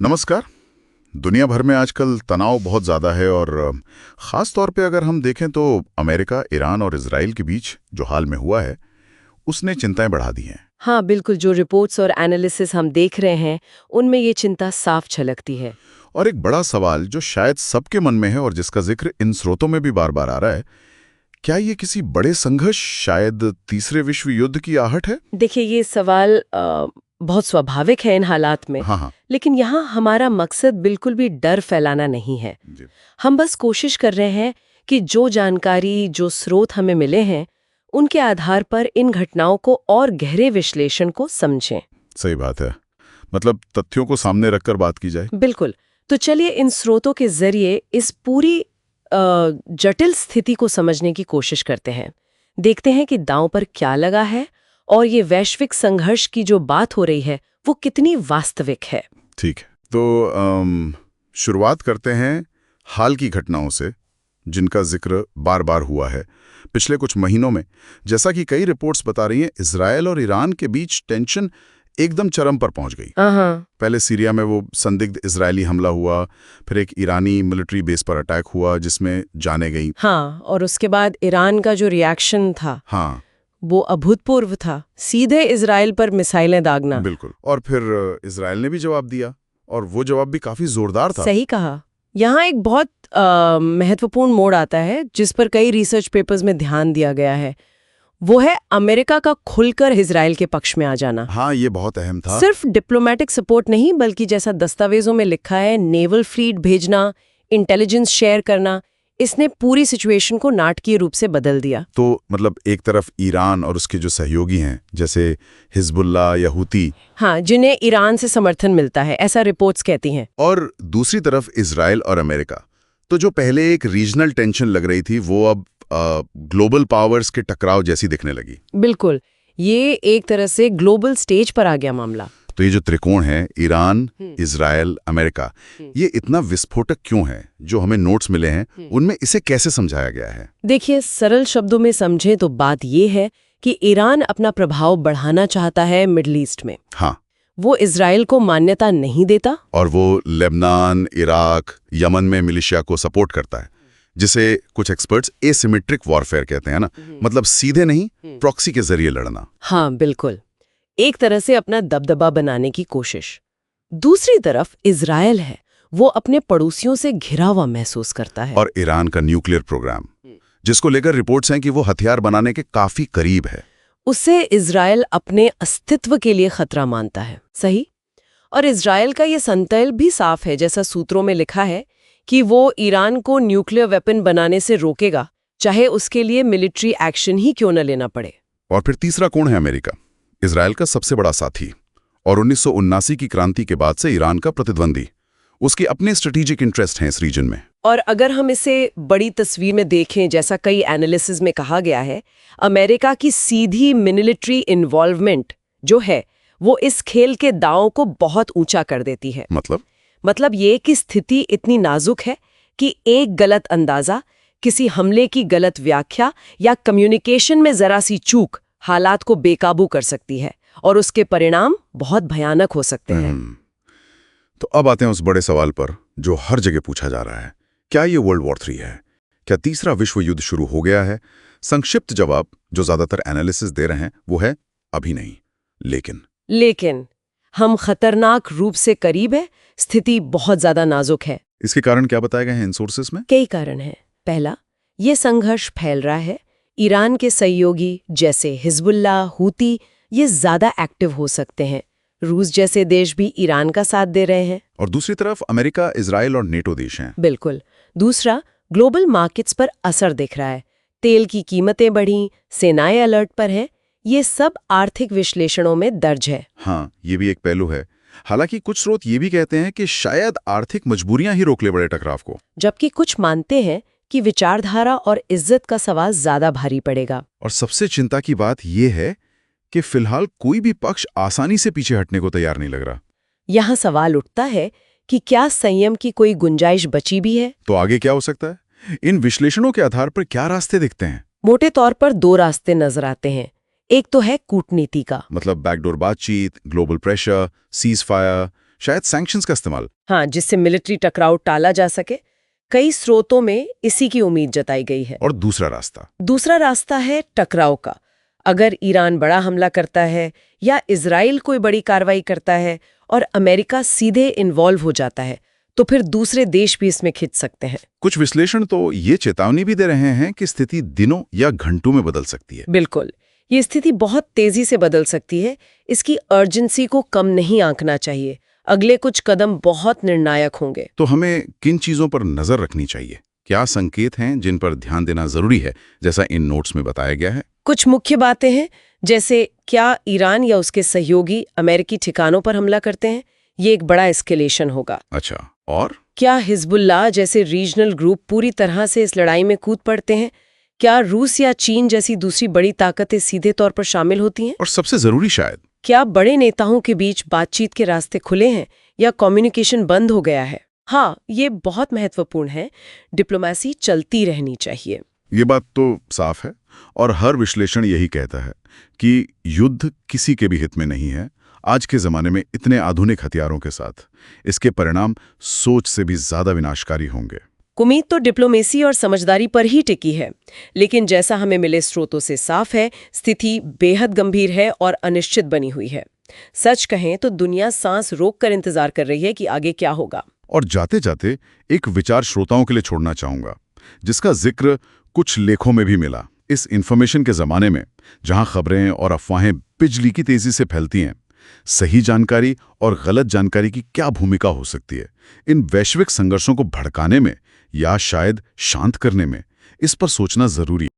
नमस्कार। दुनिया भर में आजकल तनाव बहुत ज़्यादा है और ख़ास तौर पे अगर हम देखें तो अमेरिका, ईरान और इजराइल के बीच जो हाल में हुआ है उसने चिंताएं बढ़ा दी हैं। हाँ, बिल्कुल। जो रिपोर्ट्स और एनालिसिस हम देख रहे हैं उनमें ये चिंता साफ झलकती है। और एक बड़ा सवाल जो शायद सबके मन में है और जिसका जिक्र इन स्रोतों में भी बार बार आ रहा है, क्या ये किसी बड़े संघर्ष, शायद तीसरे विश्व युद्ध की आहट है? देखिए, ये सवाल बहुत स्वाभाविक है इन हालात में। हाँ हाँ लेकिन यहाँ हमारा मकसद बिल्कुल भी डर फैलाना नहीं है। जी। हम बस कोशिश कर रहे हैं कि जो जानकारी, जो स्रोत हमें मिले हैं, उनके आधार पर इन घटनाओं को और गहरे विश्लेषण को समझें। सही बात है, मतलब तथ्यों को सामने रखकर बात की जाए। बिल्कुल। तो चलिए इन स्रोतों के जरिए इस पूरी जटिल स्थिति को समझने की कोशिश करते हैं। देखते हैं कि दांव पर क्या लगा है और ये वैश्विक संघर्ष की जो बात हो रही है वो कितनी वास्तविक है। ठीक है, तो शुरुआत करते हैं हाल की घटनाओं से जिनका जिक्र बार बार हुआ है पिछले कुछ महीनों में। जैसा कि कई रिपोर्ट्स बता रही हैं, इजरायल और ईरान के बीच टेंशन एकदम चरम पर पहुंच गई। पहले सीरिया में वो संदिग्ध इजरायली हमला हुआ, फिर एक ईरानी मिलिट्री बेस पर अटैक हुआ जिसमें जानें गई। हाँ, और उसके बाद ईरान का जो रिएक्शन था, हाँ वो अभूतपूर्व था। सीधे इजराइल पर मिसाइलें दागना। बिल्कुल। और फिर इजराइल ने भी जवाब दिया और वो जवाब भी काफी जोरदार था। सही कहा। यहाँ एक बहुत महत्वपूर्ण मोड़ आता है जिस पर कई रिसर्च पेपर्स में ध्यान दिया गया है। वो है अमेरिका का खुलकर इजराइल के पक्ष में आ जाना। हाँ, ये बहुत अहम था। सिर्फ डिप्लोमेटिक सपोर्ट नहीं, बल्कि जैसा दस्तावेजों में लिखा है, नेवल फ्लीट भेजना, इंटेलिजेंस शेयर करना, इसने पूरी सिचुएशन को नाटकीय रूप से बदल दिया। तो मतलब एक तरफ ईरान और उसके जो सहयोगी हैं जैसे हिजबुल्लाह या हूती, हाँ, जिन्हें ईरान से समर्थन मिलता है, ऐसा रिपोर्ट्स कहती हैं। और दूसरी तरफ इजराइल और अमेरिका। तो जो पहले एक रीजनल टेंशन लग रही थी वो अब ग्लोबल पावर्स के टकराव जैसी दिखने लगी। बिल्कुल, ये एक तरह से ग्लोबल स्टेज पर आ गया मामला। तो ये जो त्रिकोण है, ईरान, इजराइल, अमेरिका, ये इतना विस्फोटक क्यों है? जो हमें नोट्स मिले हैं उनमें इसे कैसे समझाया गया है? देखिए, सरल शब्दों में समझें तो बात ये है कि ईरान अपना प्रभाव बढ़ाना चाहता है मिडल ईस्ट में। हाँ, वो इजराइल को मान्यता नहीं देता और वो लेबनान, इराक, यमन में मिलिशिया को सपोर्ट करता है, जिसे कुछ एक्सपर्ट्स एसिमेट्रिक वॉरफेयर कहते हैं ना, मतलब सीधे नहीं, प्रॉक्सी के जरिए लड़ना। हाँ, बिल्कुल। एक तरह से अपना दबदबा बनाने की कोशिश। दूसरी तरफ इजराइल है, वो अपने पड़ोसियों से घिरा हुआ महसूस करता है। और ईरान का न्यूक्लियर प्रोग्राम, जिसको लेकर रिपोर्ट्स हैं कि वो हथियार बनाने के काफी करीब है। उससे इजराइल अपने अस्तित्व के लिए खतरा मानता है। सही। और इजराइल का ये संतैल भी साफ है, जैसा सूत्रों में लिखा है कि वो ईरान को न्यूक्लियर वेपन बनाने से रोकेगा, चाहे उसके लिए मिलिट्री एक्शन ही क्यों न लेना पड़े। और फिर तीसरा कौन है? अमेरिका, इजराइल का सबसे बड़ा साथी और 1979 की क्रांति के बाद से ईरान का प्रतिद्वंदी। उसके अपने स्ट्रेटेजिक इंटरेस्ट हैं इस रीजन में। और अगर हम इसे बड़ी तस्वीर में देखें, जैसा कई एनालिसिस में कहा गया है, अमेरिका की सीधी मिलिट्री इन्वॉल्वमेंट जो है वो इस खेल के दांव को बहुत ऊंचा कर देती है। मतलब ये कि स्थिति इतनी नाजुक है कि एक गलत अंदाजा, किसी हमले की गलत व्याख्या या कम्युनिकेशन में जरा सी चूक हालात को बेकाबू कर सकती है और उसके परिणाम बहुत भयानक हो सकते हैं। तो अब आते हैं उस बड़े सवाल पर जो हर जगह पूछा जा रहा है, क्या ये वर्ल्ड वॉर 3 है? क्या तीसरा विश्व युद्ध शुरू हो गया है? संक्षिप्त जवाब जो ज्यादातर एनालिसिस दे रहे हैं वो है अभी नहीं, लेकिन हम खतरनाक रूप से करीब है, स्थिति बहुत ज्यादा नाजुक है। इसके कारण क्या बताए गए हैं इन सोर्सेस में? कई कारण हैं। पहला, ये संघर्ष फैल रहा है। ईरान के सहयोगी जैसे हिजबुल्लाह, हूती, ये ज्यादा एक्टिव हो सकते हैं। रूस जैसे देश भी ईरान का साथ दे रहे हैं। और दूसरी तरफ अमेरिका, इजराइल और नेटो देश हैं। बिल्कुल। दूसरा, ग्लोबल मार्केट्स पर असर दिख रहा है। तेल की कीमतें बढ़ी, सेनाएं अलर्ट पर हैं। ये सब आर्थिक विश्लेषणों में दर्ज है। हाँ, ये भी एक पहलू है। हालांकि कुछ स्रोत ये भी कहते हैं कि शायद आर्थिक मजबूरियां ही रोक ले बड़े टकराव को, जबकि कुछ मानते हैं कि विचारधारा और इज्जत का सवाल ज्यादा भारी पड़ेगा। और सबसे चिंता की बात यह है कि फिलहाल कोई भी पक्ष आसानी से पीछे हटने को तैयार नहीं लग रहा। यहाँ सवाल उठता है कि क्या संयम की कोई गुंजाइश बची भी है? तो आगे क्या हो सकता है? इन विश्लेषणों के आधार पर क्या रास्ते दिखते हैं? मोटे तौर पर 2 रास्ते नजर आते हैं। एक तो है कूटनीति का, मतलब बैकडोर बातचीत, ग्लोबल प्रेशर, सीज फायर, शायद सैंक्शंस का इस्तेमाल। हाँ, जिससे मिलिट्री टकराव टाला जा सके। कई स्रोतों में इसी की उम्मीद जताई गई है। और दूसरा रास्ता है टकराव का। अगर ईरान बड़ा हमला करता है या इजराइल कोई बड़ी कार्रवाई करता है और अमेरिका सीधे इन्वॉल्व हो जाता है, तो फिर दूसरे देश भी इसमें खिंच सकते हैं। कुछ विश्लेषण तो ये चेतावनी भी दे रहे हैं कि स्थिति दिनों या घंटों में बदल सकती है। बिल्कुल, ये स्थिति बहुत तेजी से बदल सकती है। इसकी अर्जेंसी को कम नहीं आंकना चाहिए। अगले कुछ कदम बहुत निर्णायक होंगे। तो हमें किन चीजों पर नजर रखनी चाहिए? क्या संकेत हैं जिन पर ध्यान देना जरूरी है, जैसा इन नोट्स में बताया गया है? कुछ मुख्य बातें हैं, जैसे क्या ईरान या उसके सहयोगी अमेरिकी ठिकानों पर हमला करते हैं? ये एक बड़ा एस्केलेशन होगा। अच्छा, और क्या हिजबुल्लाह जैसे रीजनल ग्रुप पूरी तरह से इस लड़ाई में कूद पड़ते हैं? क्या रूस या चीन जैसी दूसरी बड़ी ताकतें सीधे तौर पर शामिल होती हैं? और सबसे जरूरी शायद, क्या बड़े नेताओं के बीच बातचीत के रास्ते खुले हैं या कम्युनिकेशन बंद हो गया है? हाँ, ये बहुत महत्वपूर्ण है। डिप्लोमेसी चलती रहनी चाहिए। ये बात तो साफ है, और हर विश्लेषण यही कहता है कि युद्ध किसी के भी हित में नहीं है। आज के जमाने में इतने आधुनिक हथियारों के साथ इसके परिणाम सोच से भी ज्यादा विनाशकारी होंगे। उम्मीद तो डिप्लोमेसी और समझदारी पर ही टिकी है, लेकिन जैसा हमें मिले स्रोतों से साफ है, स्थिति बेहद गंभीर है और अनिश्चित बनी हुई है। सच कहें तो दुनिया सांस रोककर इंतजार कर रही है कि आगे क्या होगा। और जाते जाते एक विचार श्रोताओं के लिए छोड़ना चाहूंगा, जिसका जिक्र कुछ लेखों में भी मिला। इस इंफॉर्मेशन के जमाने में, जहां खबरें और अफवाहें बिजली की तेजी से फैलती हैं, सही जानकारी और गलत जानकारी की क्या भूमिका हो सकती है इन वैश्विक संघर्षों को भड़काने में या शायद शांत करने में? इस पर सोचना जरूरी है।